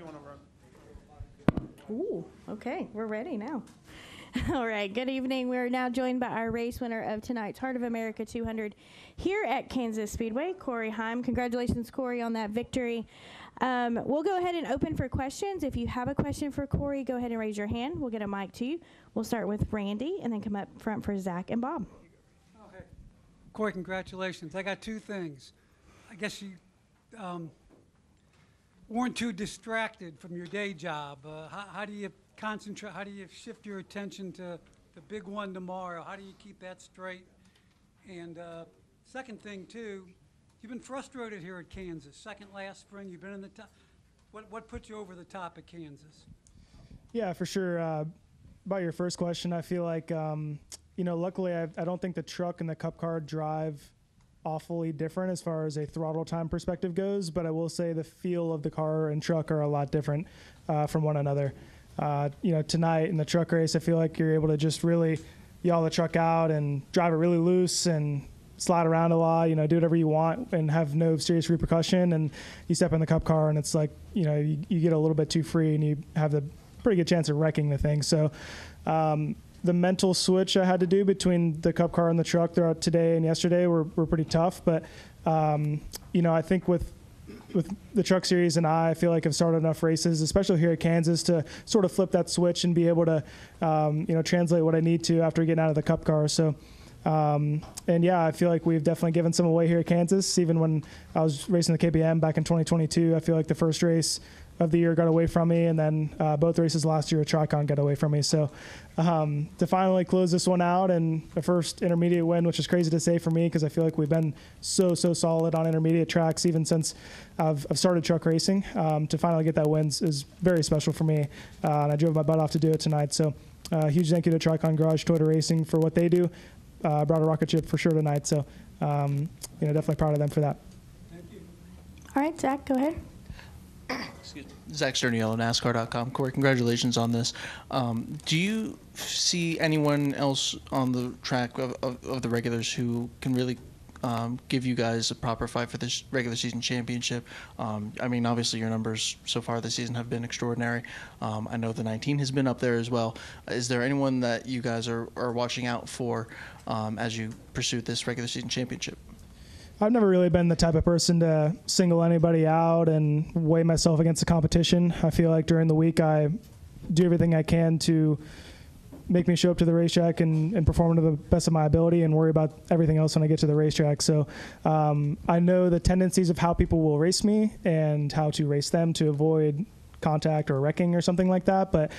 you want to run. Ooh, okay, we're ready now. All right, good evening. We're now joined by our race winner of tonight's Heart of America 200 here at Kansas Speedway, Corey Heim. Congratulations, Corey, on that victory. We'll go ahead and open for questions. If you have a question for Corey, go ahead and raise your hand. We'll get a mic to you. We'll start with Randy and then come up front for Zach and Bob. Okay. Corey, congratulations. I got two things. I guess you weren't too distracted from your day job. How do you concentrate? How do you shift your attention to the big one tomorrow? How do you keep that straight? And second thing, too, you've been frustrated here at Kansas. Second last spring, you've been in the top. What put you over the top at Kansas? Yeah, for sure. About your first question, I feel like, luckily I don't think the truck and the Cup car drive awfully different as far as a throttle time perspective goes, but I will say the feel of the car and truck are a lot different from one another. Tonight in the truck race, I feel like you're able to just really yaw the truck out and drive it really loose and slide around a lot, do whatever you want and have no serious repercussion. And you step in the Cup car and it's like, you get a little bit too free and you have the pretty good chance of wrecking the thing. So the mental switch I had to do between the Cup car and the truck throughout today and yesterday were pretty tough. But, I think with the truck series and I feel like I've started enough races, especially here at Kansas, to sort of flip that switch and be able to, translate what I need to after getting out of the Cup car. So, I feel like we've definitely given some away here at Kansas. Even when I was racing the KBM back in 2022, I feel like the first race of the year got away from me, and then both races last year at Tricon got away from me. So to finally close this one out and the first intermediate win, which is crazy to say for me because I feel like we've been so solid on intermediate tracks even since I've started truck racing. To finally get that win is very special for me, and I drove my butt off to do it tonight. So huge thank you to Tricon Garage Toyota Racing for what they do. Brought a rocket ship for sure tonight, so definitely proud of them for that. Thank you. All right, Zach, go ahead. Excuse me. Zach Sterniello, NASCAR.com. Corey, congratulations on this. Do you see anyone else on the track of the regulars who can really give you guys a proper fight for this regular season championship? Obviously your numbers so far this season have been extraordinary. I know the 19 has been up there as well. Is there anyone that you guys are watching out for as you pursue this regular season championship? I've never really been the type of person to single anybody out and weigh myself against the competition. I feel like during the week I do everything I can to make me show up to the racetrack and perform to the best of my ability and worry about everything else when I get to the racetrack. So I know the tendencies of how people will race me and how to race them to avoid contact or wrecking or something like that. But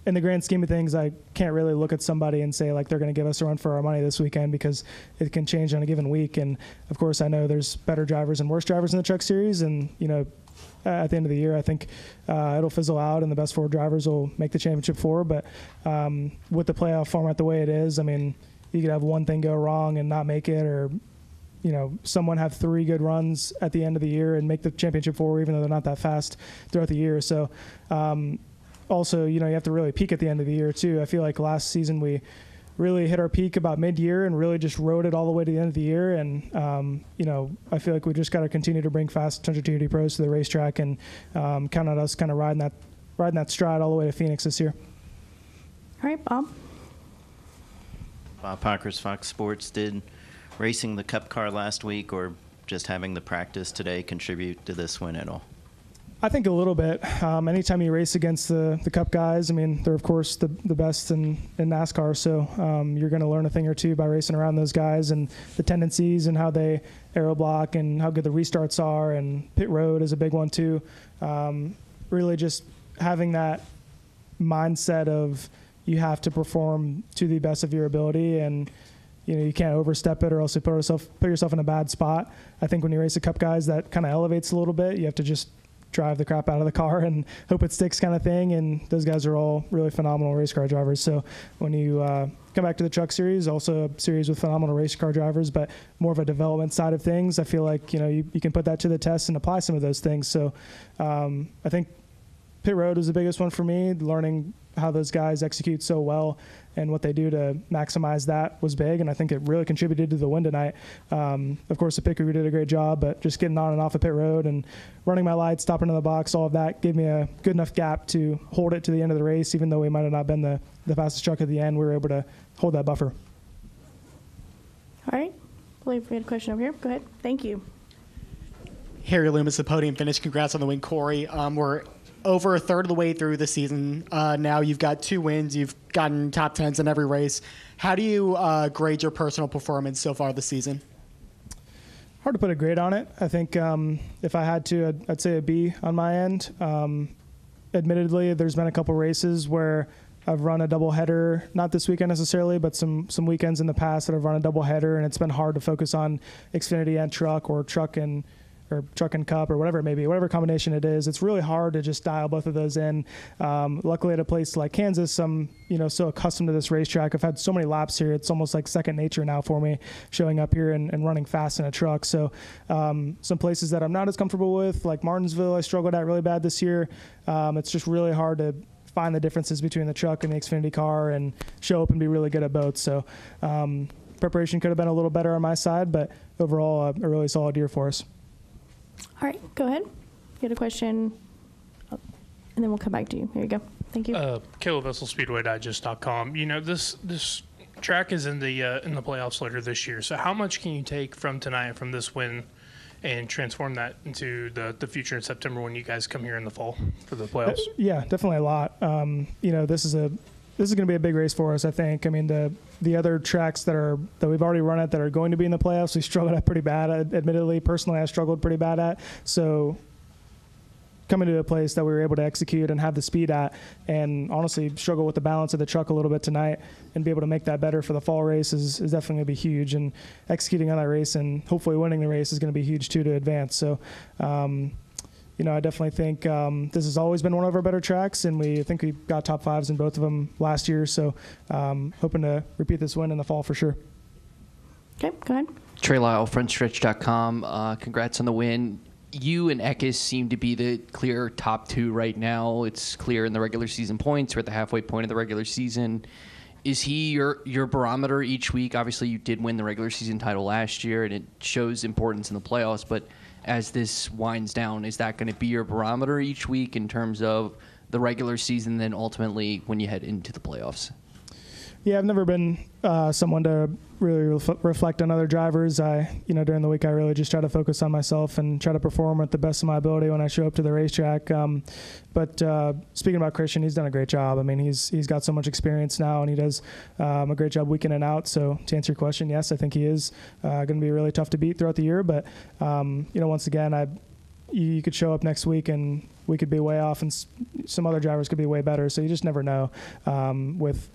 in the grand scheme of things, I can't really look at somebody and say like they're going to give us a run for our money this weekend because it can change on a given week. And of course, I know there's better drivers and worse drivers in the truck series. And, at the end of the year, I think it'll fizzle out and the best four drivers will make the championship four. But with the playoff format the way it is, you could have one thing go wrong and not make it, or someone have three good runs at the end of the year and make the championship four, even though they're not that fast throughout the year. So also, you have to really peak at the end of the year too. I feel like last season we really hit our peak about mid-year and really just rode it all the way to the end of the year. And, I feel like we just got to continue to bring fast 100 TD pros to the racetrack and count on us kind of riding that stride all the way to Phoenix this year. All right, Bob. Bob Parker's Fox Sports. Did racing the Cup car last week or just having the practice today contribute to this win at all? I think a little bit. Anytime you race against the Cup guys, they're of course the best in NASCAR. So you're going to learn a thing or two by racing around those guys and the tendencies and how they aero block and how good the restarts are. And pit road is a big one too. Really just having that mindset of you have to perform to the best of your ability, and you can't overstep it or else you put yourself in a bad spot. I think when you race the Cup guys, that kind of elevates a little bit. You have to just drive the crap out of the car and hope it sticks kind of thing. And those guys are all really phenomenal race car drivers. So when you come back to the truck series, also a series with phenomenal race car drivers, but more of a development side of things, I feel like, you can put that to the test and apply some of those things. So I think pit road was the biggest one for me. Learning how those guys execute so well and what they do to maximize that was big, and I think it really contributed to the win tonight. Of course, the pit crew did a great job, but just getting on and off of pit road and running my lights, stopping in the box, all of that gave me a good enough gap to hold it to the end of the race. Even though we might have not been the fastest truck at the end, we were able to hold that buffer. All right. I believe we had a question over here. Go ahead. Thank you. Harry Loomis, the podium finish. Congrats on the win, Corey. We're over a third of the way through the season. Now you've got 2 wins. You've gotten top 10s in every race. How do you grade your personal performance so far this season? Hard to put a grade on it. I think if I had to, I'd say a B on my end. Admittedly, there's been a couple races where I've run a doubleheader, not this weekend necessarily, but some weekends in the past that I've run a doubleheader, and it's been hard to focus on Xfinity and truck, or truck and cup, or whatever it may be, whatever combination it is. It's really hard to just dial both of those in. Luckily, at a place like Kansas, I'm so accustomed to this racetrack. I've had so many laps here; it's almost like second nature now for me, showing up here and running fast in a truck. So some places that I'm not as comfortable with, like Martinsville, I struggled at really bad this year. It's just really hard to find the differences between the truck and the Xfinity car and show up and be really good at both. So preparation could have been a little better on my side, but overall, a really solid year for us. All right. Go ahead. You had a question, and then we'll come back to you. Here you go. Thank you. Caleb Vessel, SpeedwayDigest.com. This track is in the playoffs later this year. So how much can you take from tonight, from this win, and transform that into the future in September when you guys come here in the fall for the playoffs? Yeah, definitely a lot. This is going to be a big race for us, I think. I mean, the other tracks that we've already run at that are going to be in the playoffs, we struggled at pretty bad. Admittedly, personally, I struggled pretty bad at. So coming to a place that we were able to execute and have the speed at, and honestly struggle with the balance of the truck a little bit tonight, and be able to make that better for the fall race is definitely going to be huge. And executing on that race and hopefully winning the race is going to be huge too to advance. So, I definitely think this has always been one of our better tracks, and I think we got top 5s in both of them last year. So hoping to repeat this win in the fall for sure. Okay, go ahead. Trey Lyle, frontstretch.com. Congrats on the win. You and Eckes seem to be the clear top 2 right now. It's clear in the regular season points. We're at the halfway point of the regular season. Is he your barometer each week? Obviously, you did win the regular season title last year, and it shows importance in the playoffs. But as this winds down, is that going to be your barometer each week in terms of the regular season, then ultimately when you head into the playoffs? Yeah, I've never been someone to really reflect on other drivers. During the week, I really just try to focus on myself and try to perform at the best of my ability when I show up to the racetrack. But speaking about Christian, he's done a great job. I mean, he's got so much experience now, and he does a great job week in and out. So to answer your question, yes, I think he is going to be really tough to beat throughout the year. But once again, you could show up next week and we could be way off, and some other drivers could be way better. So you just never know with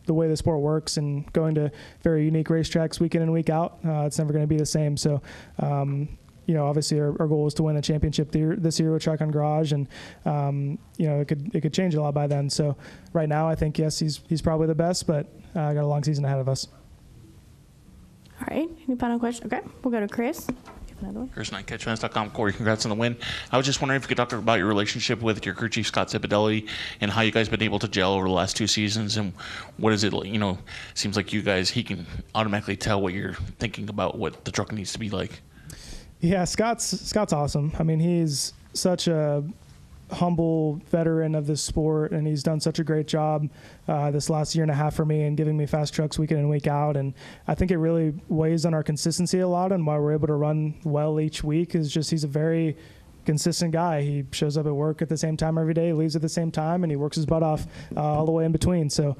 the way the sport works, and going to very unique racetracks week in and week out. It's never going to be the same. So, obviously our goal is to win the championship this year with Track on Garage, and it could change a lot by then. So right now, I think yes, he's probably the best, but got a long season ahead of us. All right. Any final question? Okay, we'll go to Chris. Another one. Chris Knight, catchfans.com. Corey, congrats on the win. I was just wondering if you could talk about your relationship with your crew chief, Scott Zipadelli, and how you guys been able to gel over the last 2 seasons, and what is it like? Seems like you guys, he can automatically tell what you're thinking about what the truck needs to be like. Yeah, Scott's awesome. I mean, he's such a humble veteran of this sport, and he's done such a great job this last year and a half for me and giving me fast trucks week in and week out. And I think it really weighs on our consistency a lot, and why we're able to run well each week is just he's a very consistent guy. He shows up at work at the same time every day, leaves at the same time, and he works his butt off all the way in between. So,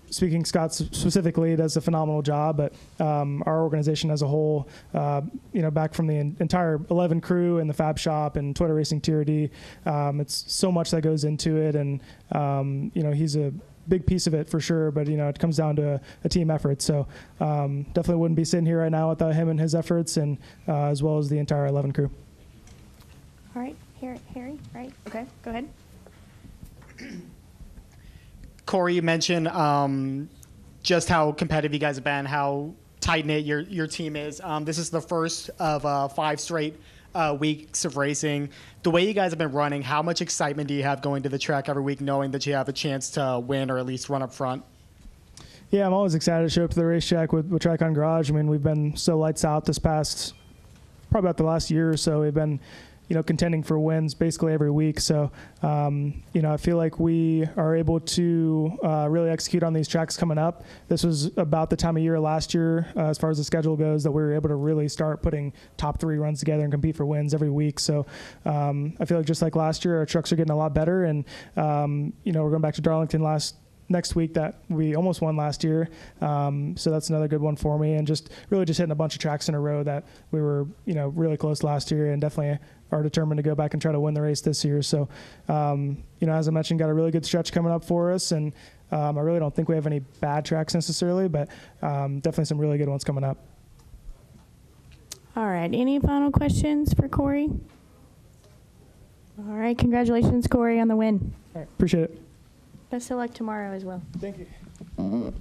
speaking Scott specifically, does a phenomenal job, but our organization as a whole, back from the entire 11 crew and the Fab Shop and Twitter Racing TRD, it's so much that goes into it, and he's a big piece of it for sure, but it comes down to a team effort. So definitely wouldn't be sitting here right now without him and his efforts, and as well as the entire 11 crew. All right, Harry, right? Okay, go ahead. Corey, you mentioned just how competitive you guys have been, how tight knit your team is. This is the first of 5 straight weeks of racing. The way you guys have been running, how much excitement do you have going to the track every week, knowing that you have a chance to win or at least run up front? Yeah, I'm always excited to show up to the racetrack with Tricon Garage. I mean, we've been so lights out this past, probably about the last year or so. We've been, contending for wins basically every week. So, I feel like we are able to really execute on these tracks coming up. This was about the time of year last year, as far as the schedule goes, that we were able to really start putting top 3 runs together and compete for wins every week. So, I feel like just like last year, our trucks are getting a lot better. And, we're going back to Darlington next week that we almost won last year. So that's another good one for me. And just hitting a bunch of tracks in a row that we were, really close last year, and definitely are determined to go back and try to win the race this year. So, as I mentioned, got a really good stretch coming up for us. And I really don't think we have any bad tracks necessarily, but definitely some really good ones coming up. All right. Any final questions for Corey? All right. Congratulations, Corey, on the win. All right. Appreciate it. Best of luck tomorrow as well. Thank you.